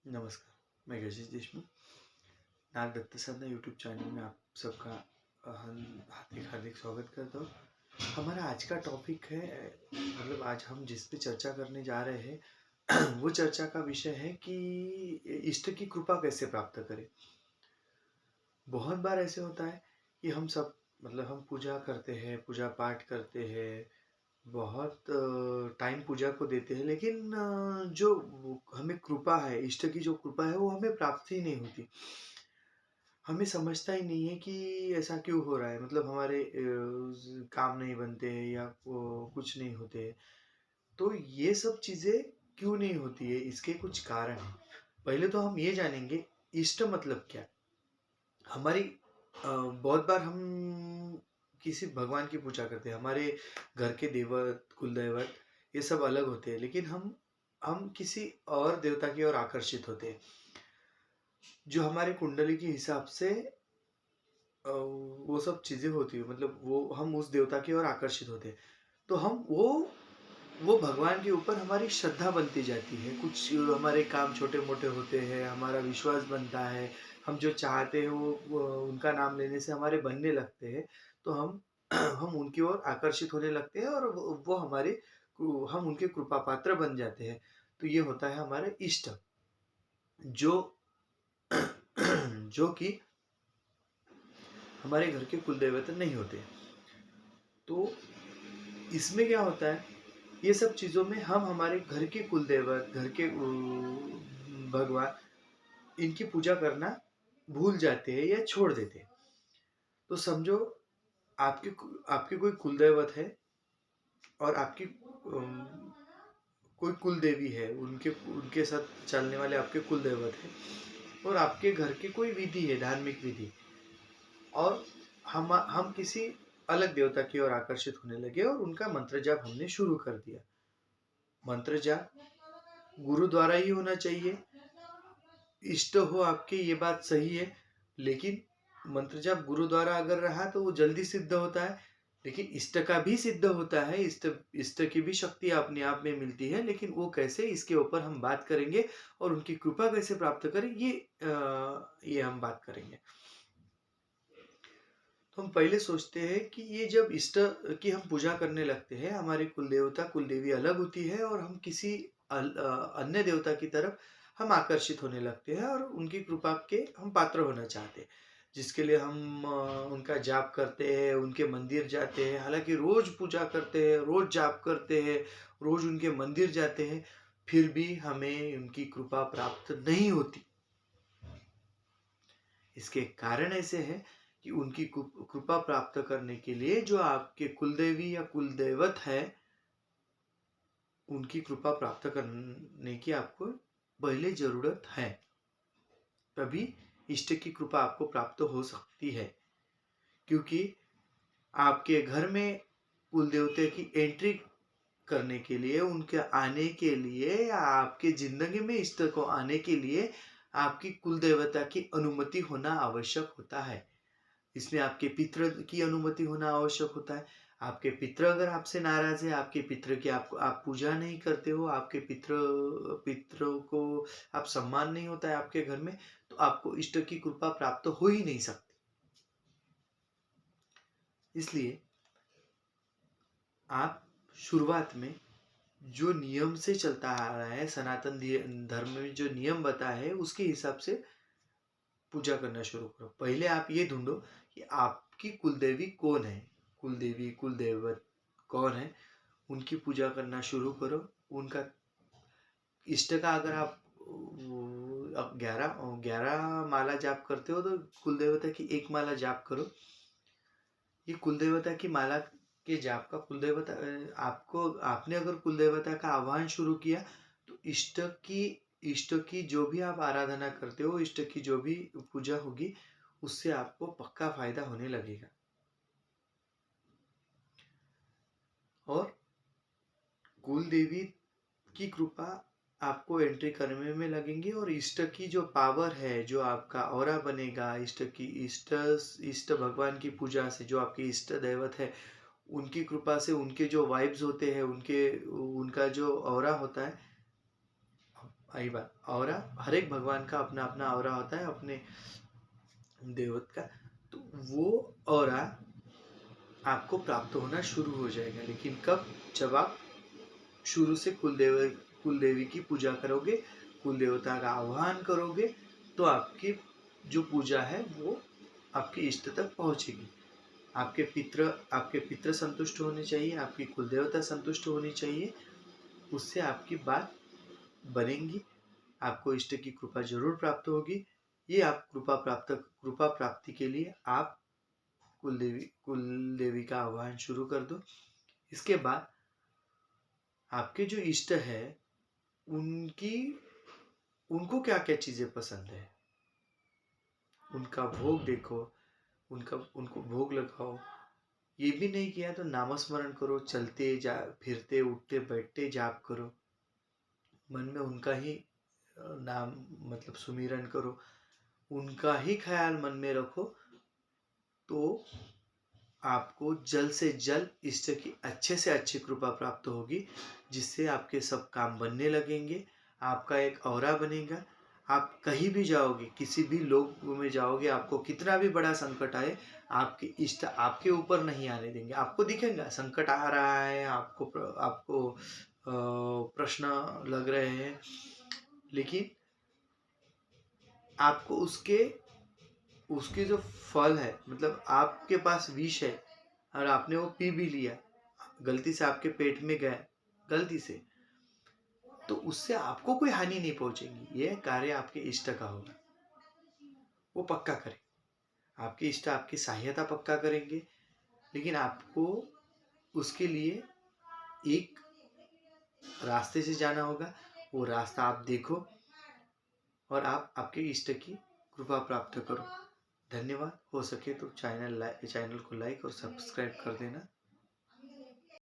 नमस्कार, मैं गजेश देशमुख। नाग दत्त साधना YouTube channel में आप सबका हार्दिक हार्दिक स्वागत करता हूँ। हमारा आज का टॉपिक है, आज हम जिस पे चर्चा करने जा रहे हैं वो चर्चा का विषय है कि इष्ट की कृपा कैसे प्राप्त करें। बहुत बार ऐसे होता है कि हम सब हम पूजा करते हैं, पूजा पाठ करते हैं, बहुत टाइम पूजा को देते हैं, लेकिन जो हमें कृपा है, इष्ट की जो कृपा है वो हमें प्राप्त ही नहीं होती। हमें समझता ही नहीं है कि ऐसा क्यों हो रहा है, हमारे काम नहीं बनते हैं या कुछ नहीं होते हैं। तो ये सब चीज़ें क्यों नहीं होती है, इसके कुछ कारण हैं। पहले तो हम ये जानेंगे इष्ट मतलब क्या है। हमारी बहुत बार हम किसी भगवान की पूजा करते हैं, हमारे घर के देवत, कुल देवत ये सब अलग होते हैं, लेकिन हम किसी और देवता की ओर आकर्षित होते हैं, जो हमारे कुंडली के हिसाब से वो सब चीज़ें होती है, वो हम उस देवता की ओर आकर्षित होते हैं। तो हम वो भगवान के ऊपर हमारी श्रद्धा बनती जाती है। कुछ हमारे काम छोटे-मोटे होते हैं, हमारा विश्वास बनता है, हम जो चाहते हैं वो उनका नाम लेने से हमारे बनने लगते हैं। तो हम हम उनकी ओर आकर्षित होने लगते हैं और वो हम उनके कृपा पात्र बन जाते हैं। तो ये होता है हमारा इष्ट, जो जो कि हमारे घर के कुल देवता नहीं होते। तो इसमें क्या होता है, ये सब चीज़ों में हम हमारे घर के कुल देवत, घर के भगवान, इनकी पूजा करना भूल जाते हैं या छोड़ देते हैं। तो समझो आपके कोई कुल देवत है और आपकी कोई कुल देवी है, उनके उनके साथ चलने वाले आपके कुल देवत है, और आपके घर की कोई विधि है, धार्मिक विधि, और हम किसी अलग देवता की ओर आकर्षित होने लगे और उनका मंत्र जाप हमने शुरू कर दिया। मंत्र जाप गुरु द्वारा ही होना चाहिए। इष्ट हो आपके, ये बात सही है, लेकिन मंत्र जाप गुरु द्वारा अगर रहा तो वो जल्दी सिद्ध होता है, लेकिन इष्ट का भी सिद्ध होता है। इष्ट इष्ट की भी शक्ति अपने आप में मिलती है, लेकिन वो कैसे, इसके ऊपर हम बात करेंगे, और उनकी कृपा कैसे प्राप्त करें, ये हम बात करेंगे। तो हम पहले सोचते हैं कि ये जब इष्ट की हम पूजा करने लगते हैं, हमारे कुल देवता कुल देवी अलग होती है और हम किसी अन्य देवता की तरफ हम आकर्षित होने लगते हैं और उनकी कृपा के हम पात्र होना चाहते हैं, जिसके लिए हम उनका जाप करते हैं, उनके मंदिर जाते हैं, हालांकि रोज पूजा करते हैं, रोज जाप करते हैं, रोज उनके मंदिर जाते हैं, फिर भी हमें उनकी कृपा प्राप्त नहीं होती। इसके कारण ऐसे हैं कि उनकी कृपा प्राप्त करने के लिए जो आपके कुलदेवी या कुलदेवत है, उनकी कृपा प्राप्त करने की आपको पहले जरूरत है, तभी इष्ट की कृपा आपको प्राप्त हो सकती है। क्योंकि आपके घर में कुल देवते की एंट्री करने के लिए, उनके आने के लिए, या आपके जिंदगी में इष्ट को आने के लिए आपकी कुल देवता की अनुमति होना आवश्यक होता है। इसमें आपके पितृ की अनुमति होना आवश्यक होता है। आपके पितृ अगर आपसे नाराज है, आपके पितृ की आप पूजा नहीं करते हो, आपके पितरों को आप सम्मान नहीं होता है आपके घर में, तो आपको इष्ट की कृपा प्राप्त हो ही नहीं सकती। इसलिए आप शुरुआत में जो नियम से चलता आ रहा है, सनातन धर्म में जो नियम बता है, उसके हिसाब से पूजा करना शुरू करो। पहले आप ये ढूंढो कि आपकी कुलदेवी कौन है, कुलदेवी कुलदेवत कौन है, उनकी पूजा करना शुरू करो। उनका इष्ट का अगर आप 11 माला जाप करते हो, तो कुलदेवता की एक माला जाप करो। ये कुलदेवता की माला के जाप का कुलदेवता आपने अगर कुलदेवता का आह्वान शुरू किया, तो इष्ट की जो भी आप आराधना करते हो, इष्ट की जो भी पूजा होगी, उससे आपको पक्का फायदा होने लगेगा। और कुल देवी की कृपा आपको एंट्री करने में लगेंगी, और इष्ट की जो पावर है, जो आपका ऑरा बनेगा, इष्ट भगवान की पूजा से, जो आपके इष्ट दैवत है, उनकी कृपा से, उनके जो वाइब्स होते हैं, उनका जो ऑरा होता है, आई बात ऑरा, हर एक भगवान का अपना अपना ऑरा होता है, अपने देवत का। तो वो ऑरा आपको प्राप्त होना शुरू हो जाएगा, लेकिन कब? जब आप शुरू से कुल देवी की पूजा करोगे, कुल देवता का आह्वान करोगे, तो आपकी जो पूजा है वो आपके इष्ट तक पहुंचेगी। आपके पितृ संतुष्ट होने चाहिए, आपकी कुल देवता संतुष्ट होनी चाहिए, उससे आपकी बात बनेंगी, आपको इष्ट की कृपा जरूर प्राप्त होगी। ये आप कृपा प्राप्ति के लिए आप कुल देवी का आह्वान शुरू कर दो। इसके बाद आपके जो इष्ट है उनको क्या क्या चीजें पसंद है, उनका भोग देखो, उनको भोग लगाओ। ये भी नहीं किया तो नामस्मरण करो, चलते जा फिरते उठते बैठते जाप करो, मन में उनका ही नाम मतलब सुमिरन करो, उनका ही ख्याल मन में रखो, तो आपको जल्द से जल्द इष्ट की अच्छे से अच्छी कृपा प्राप्त होगी, जिससे आपके सब काम बनने लगेंगे, आपका एक ऑरा बनेगा। आप कहीं भी जाओगे, किसी भी लोग में जाओगे, आपको कितना भी बड़ा संकट आए, आपके इष्ट आपके ऊपर नहीं आने देंगे। आपको दिखेगा संकट आ रहा है, आपको प्रश्न लग रहे हैं, लेकिन आपको उसके जो फल है, मतलब आपके पास विष है और आपने वो पी भी लिया, गलती से आपके पेट में गया, गलती से, तो उससे आपको कोई हानि नहीं पहुंचेगी। ये कार्य आपके इष्ट का होगा, वो पक्का करें। आपके इष्ट आपकी सहायता पक्का करेंगे, लेकिन आपको उसके लिए एक रास्ते से जाना होगा। वो रास्ता आप देखो और आप आपके इष्ट की कृपा प्राप्त करो। धन्यवाद। हो सके तो चैनल को लाइक और सब्सक्राइब कर देना।